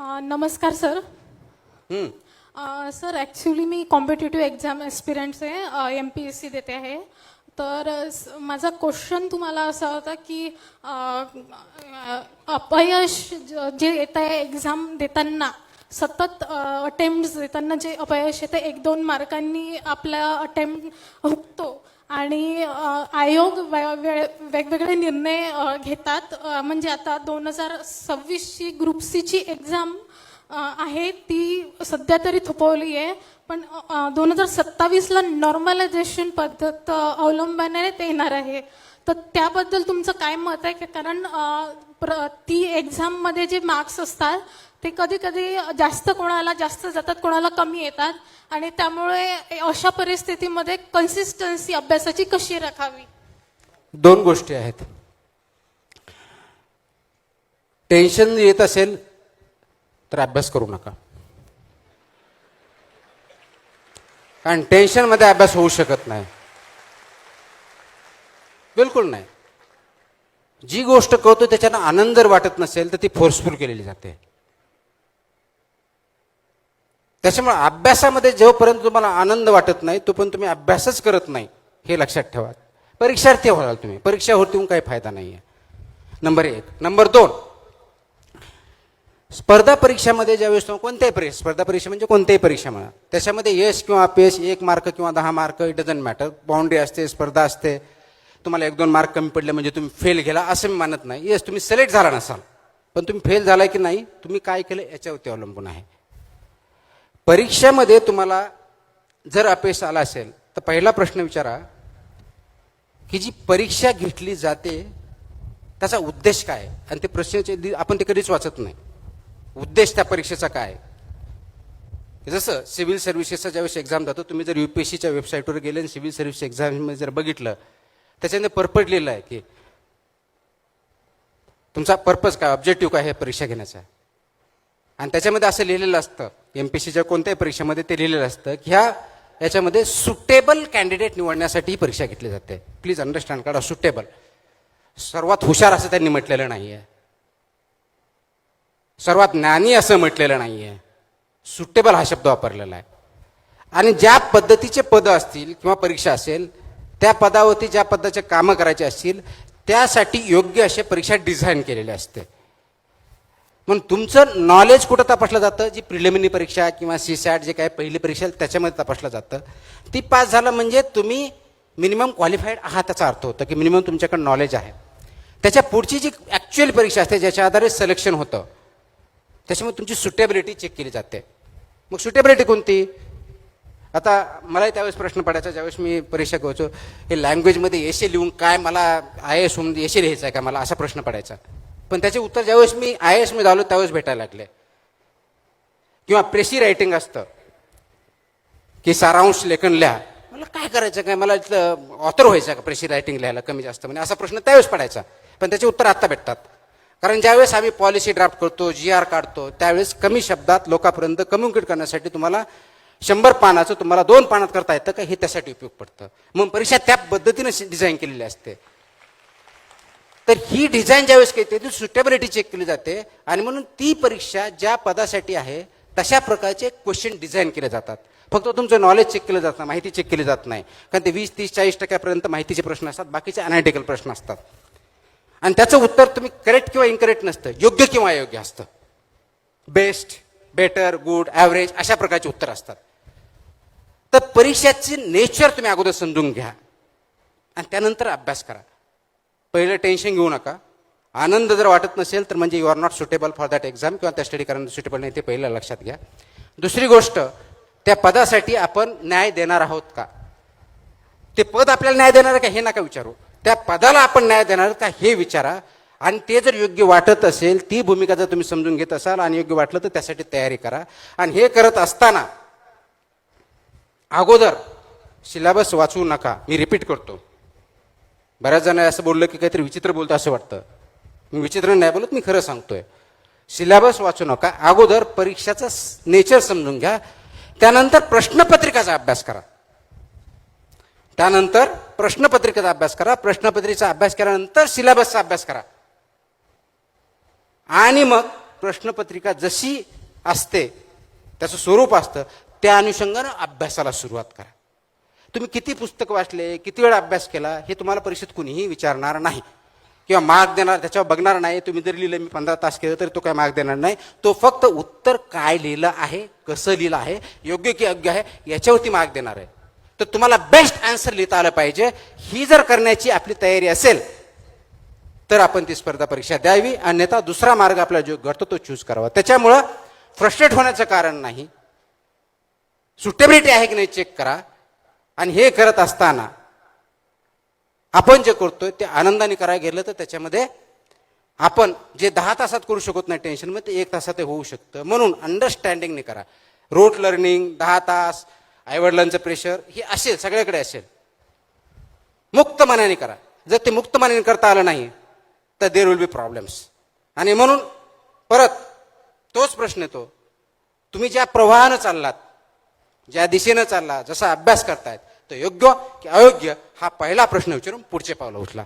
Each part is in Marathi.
नमस्कार सर. सर ॲक्च्युली मी कॉम्पिटेटिव्ह एक्झाम एस्पिरंट्स आहे, MPSC देते आहे. तर माझा क्वेश्चन तुम्हाला असा होता की अपयश जे येत आहे एक्झाम देताना, सतत अटेम्प्ट देताना जे अपयश येते 1-2 मार्कांनी आपला अटेम्प्ट हुकतो आणि आयोग वेगवेगळे निर्णय घेतात. म्हणजे आता 2026ची ग्रुप सीची एक्झाम आहे ती सध्या तरी थोपवली आहे, पण 2027ला नॉर्मलायझेशन पद्धत अवलंबण्यात येणार आहे. तर त्याबद्दल तुमचं काय मत आहे? कारण ती एक्झाममध्ये जे मार्क्स असतात ते कधी कधी जास्त कोणाला जास्त जातात, कोणाला कमी येतात, आणि त्यामुळे अशा परिस्थितीमध्ये कन्सिस्टन्सी अभ्यासाची कशी राखावी? 2 गोष्टी आहेत. टेन्शन येत असेल तर अभ्यास करू नका, कारण टेन्शनमध्ये अभ्यास होऊ शकत नाही, बिलकुल नाही. जी गोष्ट करतो त्याच्यानं आनंद जर वाटत नसेल तर ती फोर्सफुल केलेली जाते. त्याच्यामुळे अभ्यासामध्ये जोपर्यंत तुम्हाला आनंद वाटत नाही तोपर्यंत तुम्ही अभ्यासच करत नाही, हे लक्षात ठेवा. परीक्षार्थी व्हाल तुम्ही, परीक्षा होती काही फायदा नाही आहे. नंबर 1. नंबर 2, स्पर्धा परीक्षामध्ये ज्यावेळेस कोणत्याही परीक्षा, स्पर्धा परीक्षा म्हणजे कोणत्याही परीक्षा म्हणा, त्याच्यामध्ये यश किंवा अपयश 1 मार्क किंवा 10 mark it doesn't matter. Boundary असते, स्पर्धा असते. तुम्हाला 1-2 मार्क कमी पडले म्हणजे तुम्ही फेल गेला असं मी मानत नाही. येस, तुम्ही सिलेक्ट झाला नसाल, पण तुम्ही फेल झालाय की नाही, तुम्ही काय केलं याच्यावरती अवलंबून आहे. परीक्षेमध्ये तुम्हाला जर अपयश आला असेल तर पहिला प्रश्न विचारा की जी परीक्षा घेतली जाते त्याचा उद्देश काय, आणि ते प्रश्नाचे आपण ते कधीच वाचत नाही. उद्देश त्या परीक्षेचा काय? जसं सिव्हिल सर्व्हिसेसचा ज्यावेळेस एक्झाम जातो, तुम्ही जर UPSCच्या वेबसाईटवर गेले आणि सिव्हिल सर्व्हिस एक्झाममध्ये जर बघितलं, त्याच्यामध्ये पर्पज लिहिलं आहे की तुमचा पर्पज काय, ऑब्जेक्टिव्ह काय आहे परीक्षा घेण्याचा. आणि त्याच्यामध्ये असं लिहिलेलं असतं, MPSCच्या कोणत्याही परीक्षेमध्ये ते लिहिलेलं असतं की याच्यामध्ये सुटेबल कॅन्डिडेट निवडण्यासाठी ही परीक्षा घेतली जाते. प्लीज अंडरस्टँड करा, सुटेबल. सर्वात हुशार असं त्यांनी म्हटलेलं नाही आहे, सर्वात ज्ञानी असं म्हटलेलं नाही आहे, सुटेबल हा शब्द वापरलेला आहे. आणि ज्या पद्धतीचे पद असतील किंवा परीक्षा असेल, त्या पदावरती ज्या पद्धतीचे कामं करायचे असतील त्यासाठी योग्य असे परीक्षा डिझाईन केलेले असते. म्हणून तुमचं नॉलेज कुठं तपासलं जातं, जी प्रिलिमिनरी परीक्षा किंवा CSAT जे काय पहिली परीक्षा त्याच्यामध्ये तपासलं जातं. ती पास झालं म्हणजे तुम्ही मिनिमम क्वालिफाईड आहात, त्याचा अर्थ होतं की मिनिमम तुमच्याकडे नॉलेज आहे. त्याच्या पुढची जी ॲक्च्युअल परीक्षा असते ज्याच्या आधारे सिलेक्शन होतं, त्याच्यामुळे तुमची सुटेबिलिटी चेक केली जाते. मग सुटेबिलिटी कोणती? आता मलाही त्यावेळेस प्रश्न पडायचा ज्यावेळेस मी परीक्षा घ्यायचो, हे लँग्वेजमध्ये एसे लिहून काय मला IAS होऊन एसे लिहायचं आहे का मला, असा प्रश्न पडायचा. पण त्याचे उत्तर ज्यावेळेस मी IAS मध्ये आलो त्यावेळेस भेटायला लागले. किंवा प्रेसी रायटिंग असतं की सारांश लेखन लिहा, मला काय करायचं काय, मला ऑथर व्हायचं का प्रेसी रायटिंग लिहायला कमी जास्त, म्हणजे असा प्रश्न त्यावेळेस पडायचा. पण त्याचे उत्तर आत्ता भेटतात, कारण ज्यावेळेस आम्ही पॉलिसी ड्राफ्ट करतो, GR काढतो, त्यावेळेस कमी शब्दात लोकांपर्यंत कम्युनिकेट करण्यासाठी तुम्हाला 100 पानाचं तुम्हाला 2 पानात करता येतं का, हे त्यासाठी उपयोग पडतं. मग परीक्षा त्या पद्धतीने डिझाईन केलेली असते. तर ही डिझाईन ज्यावेळेस केली ती सुटेबिलिटी चेक केली जाते, आणि म्हणून ती परीक्षा ज्या पदासाठी आहे तशा प्रकारचे क्वेश्चन डिझाईन केले जातात. फक्त तुमचं नॉलेज चेक केलं जात नाही, माहिती चेक केली जात नाही, कारण ते 20-30-40% माहितीचे प्रश्न असतात, बाकीचे अनालिटिकल प्रश्न असतात. आणि त्याचं उत्तर तुम्ही करेक्ट किंवा इनकरेक्ट नसतं, योग्य किंवा अयोग्य असतं. बेस्ट, बेटर, गुड, ॲव्हरेज अशा प्रकारचे उत्तर असतात. तर परीक्षेची नेचर तुम्ही अगोदर समजून घ्या आणि त्यानंतर अभ्यास करा. पहिलं टेन्शन घेऊ नका. आनंद जर वाटत नसेल तर म्हणजे you are not suitable for that exam, किंवा त्या स्टडी करायला सुटेबल नाही, ते पहिलं लक्षात घ्या. दुसरी गोष्ट, त्या पदासाठी आपण न्याय देणार आहोत का, ते पद आपल्याला न्याय देणार का हे नका विचारू, त्या पदाला आपण न्याय देणार का हे विचारा. आणि ते जर योग्य वाटत असेल, ती भूमिका जर तुम्ही समजून घेत असाल आणि योग्य वाटलं तर त्यासाठी तयारी करा. आणि हे करत असताना अगोदर सिलेबस वाचू नका. मी रिपीट करतो, बऱ्याच जण असं बोललं की काहीतरी विचित्र बोलतं असं वाटतं. मी विचित्र नाही बोलत, मी खरं सांगतोय. सिलेबस वाचू नका, अगोदर परीक्षाचं नेचर समजून घ्या, त्यानंतर प्रश्नपत्रिकाचा अभ्यास करा. त्यानंतर प्रश्नपत्रिकेचा अभ्यास करा, प्रश्नपत्रिकेचा अभ्यास केल्यानंतर सिलेबसचा अभ्यास करा. आणि मग प्रश्नपत्रिका जशी असते, त्याचं स्वरूप असतं, त्या अनुषंगानं अभ्यासाला सुरुवात करा. तुम्ही किती पुस्तक वाचले, किती वेळ अभ्यास केला, हे तुम्हाला परीक्षेत कुणीही विचारणार नाही किंवा मार्क देणार, त्याच्यावर बघणार नाही. तुम्ही जर लिहिलं मी 15 तास केलं तरी तो काय मार्क देणार नाही. तो फक्त उत्तर काय लिहिलं आहे, कसं लिहिलं आहे, योग्य की अयोग्य आहे, याच्यावरती मार्क देणार आहे. तर तुम्हाला बेस्ट आन्सर लिहिता आलं पाहिजे. ही जर करण्याची आपली तयारी असेल तर आपण ती स्पर्धा परीक्षा द्यावी, अन्यथा दुसरा मार्ग आपल्याला जो घडतो तो चूज करावा. त्याच्यामुळं फ्रस्ट्रेट होण्याचं कारण नाही. सुटेबिलिटी आहे की नाही चेक करा. आणि हे करत असताना आपण जे करतोय ते आनंदाने करायला गेलं तर त्याच्यामध्ये आपण जे 10 तासात करू शकत नाही टेन्शनमध्ये, ते 1 तासात ते होऊ शकतं. म्हणून अंडरस्टँडिंगने करा. रोट लर्निंग 10 तास, आईवडिलांचं प्रेशर हे असेल, सगळ्याकडे असेल. मुक्त मनाने करा. जर ते मुक्त मनाने करता आलं नाही तर देर विल बी प्रॉब्लेम्स. आणि म्हणून परत तोच प्रश्न येतो, तुम्ही ज्या प्रवाहानं चाललात, ज्या दिशेनं चालला, जसा अभ्यास करतायत, तो योग्य की अयोग्य हा पहिला प्रश्न विचारून पुढचे पावलं उचला.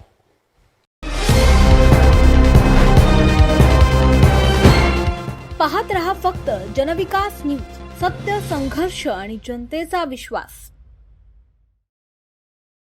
पाहत रहा फक्त जनविकास न्यूज. सत्य, संघर्ष आणि जनतेचा विश्वास.